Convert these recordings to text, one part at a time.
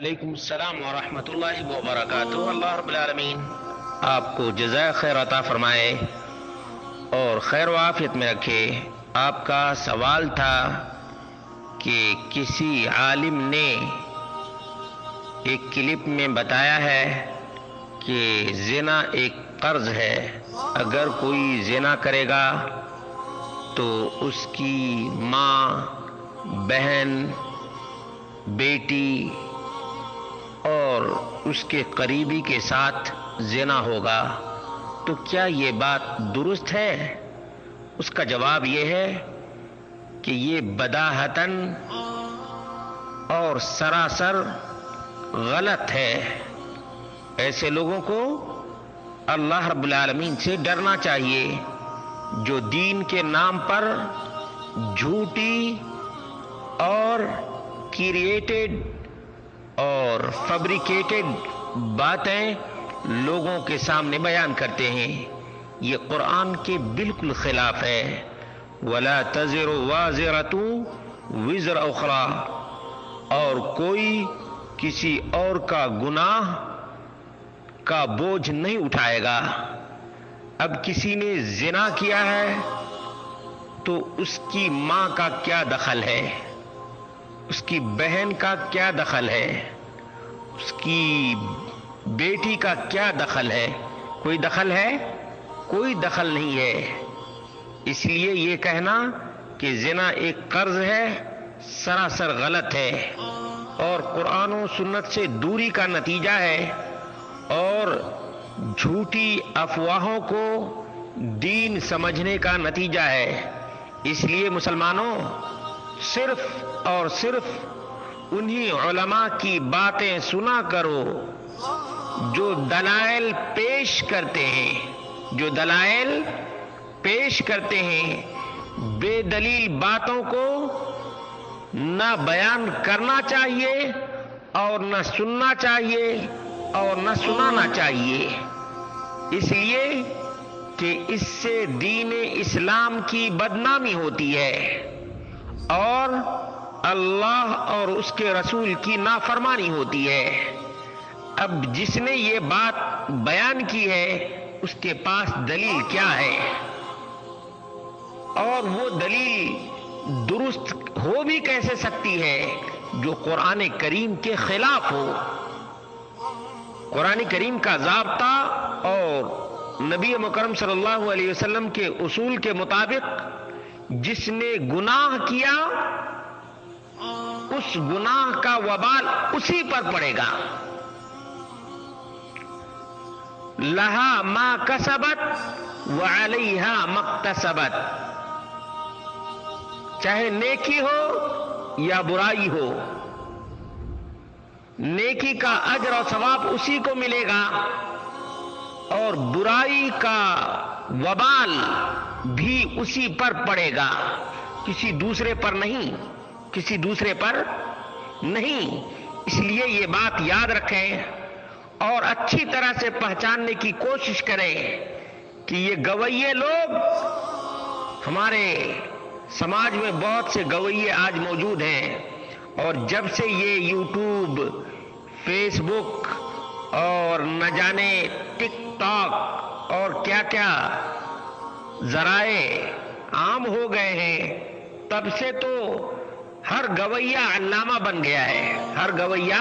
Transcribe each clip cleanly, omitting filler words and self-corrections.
وعلیکم السلام ورحمۃ اللہ وبرکاتہ۔ اللہ رب العالمین آپ کو جزائے خیر عطا فرمائے اور خیر و عافیت میں رکھے۔ آپ کا سوال تھا کہ کسی عالم نے ایک کلپ میں بتایا ہے کہ زنا ایک قرض ہے، اگر کوئی زنا کرے گا تو اس کی ماں، بہن، بیٹی اور اس کے قریبی کے ساتھ زنا ہوگا، تو کیا یہ بات درست ہے؟ اس کا جواب یہ ہے کہ یہ بداہتاً اور سراسر غلط ہے۔ ایسے لوگوں کو اللہ رب العالمین سے ڈرنا چاہیے جو دین کے نام پر جھوٹی اور کریٹڈ اور فیبریکیٹڈ باتیں لوگوں کے سامنے بیان کرتے ہیں۔ یہ قرآن کے بالکل خلاف ہے۔ وَلَا تَزِرُ وَازِرَةٌ وِزْرَ أُخْرَىٰ، اور کوئی کسی اور کا گناہ کا بوجھ نہیں اٹھائے گا۔ اب کسی نے زنا کیا ہے تو اس کی ماں کا کیا دخل ہے؟ اس کی بہن کا کیا دخل ہے؟ اس کی بیٹی کا کیا دخل ہے؟ کوئی دخل ہے؟ کوئی دخل نہیں ہے۔ اس لیے یہ کہنا کہ زنا ایک قرض ہے سراسر غلط ہے اور قرآن و سنت سے دوری کا نتیجہ ہے اور جھوٹی افواہوں کو دین سمجھنے کا نتیجہ ہے۔ اس لیے مسلمانوں، صرف اور صرف انہی علماء کی باتیں سنا کرو جو دلائل پیش کرتے ہیں، جو دلائل پیش کرتے ہیں۔ بے دلیل باتوں کو نہ بیان کرنا چاہیے اور نہ سننا چاہیے اور نہ سنانا چاہیے، اس لیے کہ اس سے دین اسلام کی بدنامی ہوتی ہے اور اللہ اور اس کے رسول کی نافرمانی ہوتی ہے۔ اب جس نے یہ بات بیان کی ہے اس کے پاس دلیل کیا ہے؟ اور وہ دلیل درست ہو بھی کیسے سکتی ہے جو قرآن کریم کے خلاف ہو؟ قرآن کریم کا ضابطہ اور نبی مکرم صلی اللہ علیہ وسلم کے اصول کے مطابق جس نے گناہ کیا اس گناہ کا وبال اسی پر پڑے گا۔ لہا ما کسبت وعلیہا مکتسبت، چاہے نیکی ہو یا برائی ہو، نیکی کا اجر و ثواب اسی کو ملے گا اور برائی کا وبال بھی اسی پر پڑے گا، کسی دوسرے پر نہیں، کسی دوسرے پر نہیں۔ اس لیے یہ بات یاد رکھیں اور اچھی طرح سے پہچاننے کی کوشش کریں کہ یہ گویے لوگ، ہمارے سماج میں بہت سے گویے آج موجود ہیں، اور جب سے یہ یوٹیوب، فیس بک اور نہ جانے ٹک ٹاک اور کیا کیا ذرائع عام ہو گئے ہیں، تب سے تو ہر گویہ علامہ بن گیا ہے، ہر گویہ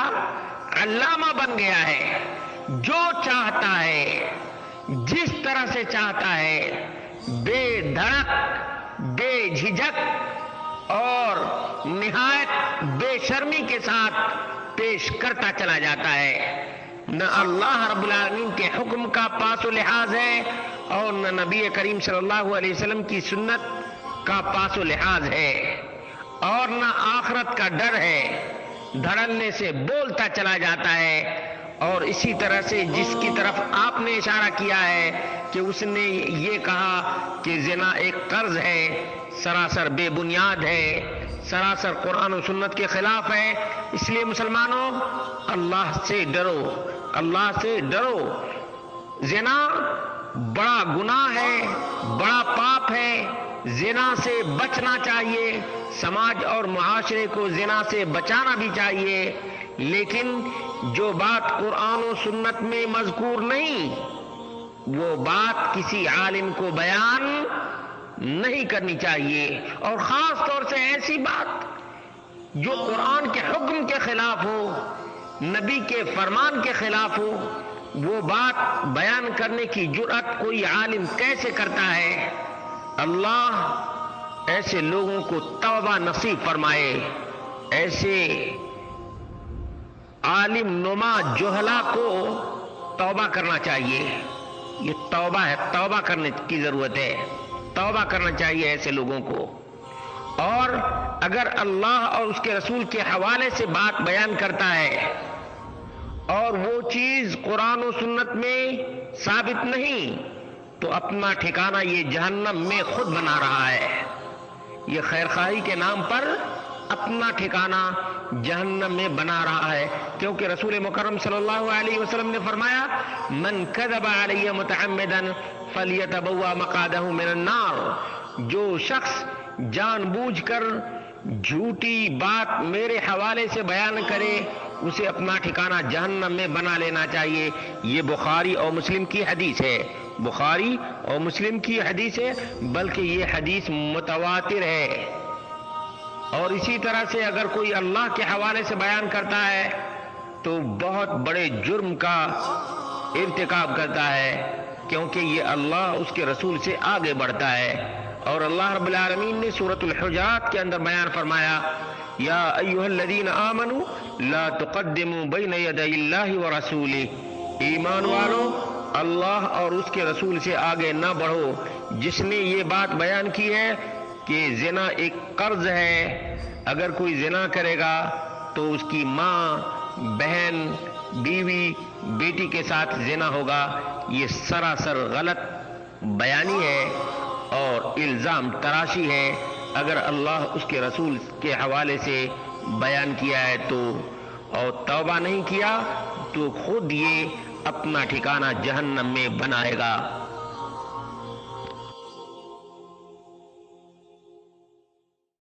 علامہ بن گیا ہے۔ جو چاہتا ہے، جس طرح سے چاہتا ہے، بے دھڑک، بے جھجک اور نہایت بے شرمی کے ساتھ پیش کرتا چلا جاتا ہے۔ نہ اللہ رب العالمین کے حکم کا پاس و لحاظ ہے اور نہ نبی کریم صلی اللہ علیہ وسلم کی سنت کا پاس و لحاظ ہے اور نہ آخرت کا ڈر ہے۔ دھڑلنے سے بولتا چلا جاتا ہے اور اسی طرح سے جس کی طرف آپ نے اشارہ کیا ہے کہ اس نے یہ کہا کہ زنا ایک قرض ہے، سراسر بے بنیاد ہے، سراسر قرآن و سنت کے خلاف ہے۔ اس لیے مسلمانوں، اللہ سے ڈرو، اللہ سے ڈرو۔ زنا بڑا گناہ ہے، بڑا پاپ ہے زنا سے بچنا چاہیے، سماج اور معاشرے کو زنا سے بچانا بھی چاہیے، لیکن جو بات قرآن و سنت میں مذکور نہیں، وہ بات کسی عالم کو بیان نہیں کرنی چاہیے، اور خاص طور سے ایسی بات جو قرآن کے حکم کے خلاف ہو، نبی کے فرمان کے خلاف ہو، وہ بات بیان کرنے کی جرأت کوئی عالم کیسے کرتا ہے؟ اللہ ایسے لوگوں کو توبہ نصیب فرمائے، ایسے عالم نما جہلا کو توبہ کرنا چاہیے۔ یہ توبہ ہے، توبہ کرنے کی ضرورت ہے، توبہ کرنا چاہیے ایسے لوگوں کو۔ اور اگر اللہ اور اس کے رسول کے حوالے سے بات بیان کرتا ہے اور وہ چیز قرآن و سنت میں ثابت نہیں، تو اپنا ٹھکانہ یہ جہنم میں خود بنا رہا ہے۔ یہ خیرخواہی کے نام پر اپنا ٹھکانہ جہنم میں بنا رہا ہے، کیونکہ رسول مکرم صلی اللہ علیہ وسلم نے فرمایا من کذب علی متعمدا فلیتبوأ مقعدہ من النار، جو شخص جان بوجھ کر جھوٹی بات میرے حوالے سے بیان کرے اسے اپنا ٹھکانہ جہنم میں بنا لینا چاہیے۔ یہ بخاری اور مسلم کی حدیث ہے، بخاری اور مسلم کی حدیث ہے، بلکہ یہ حدیث متواتر ہے۔ اور اسی طرح سے اگر کوئی اللہ کے حوالے سے بیان کرتا ہے تو بہت بڑے جرم کا ارتکاب کرتا ہے، کیونکہ یہ اللہ اس کے رسول سے آگے بڑھتا ہے۔ اور اللہ رب العالمین نے سورۃ الحجرات کے اندر بیان فرمایا یا ایھا الذین آمنوا لا تقدموا بین یدی اللہ ورسولہ، ایمان والو اللہ اور اس کے رسول سے آگے نہ بڑھو۔ جس نے یہ بات بیان کی ہے کہ زنا ایک قرض ہے، اگر کوئی زنا کرے گا تو اس کی ماں، بہن، بیوی، بیٹی کے ساتھ زنا ہوگا، یہ سراسر غلط بیانی ہے اور الزام تراشی ہے۔ اگر اللہ اس کے رسول کے حوالے سے بیان کیا ہے تو اور توبہ نہیں کیا تو خود یہ اپنا ٹھکانہ جہنم میں بنائے گا۔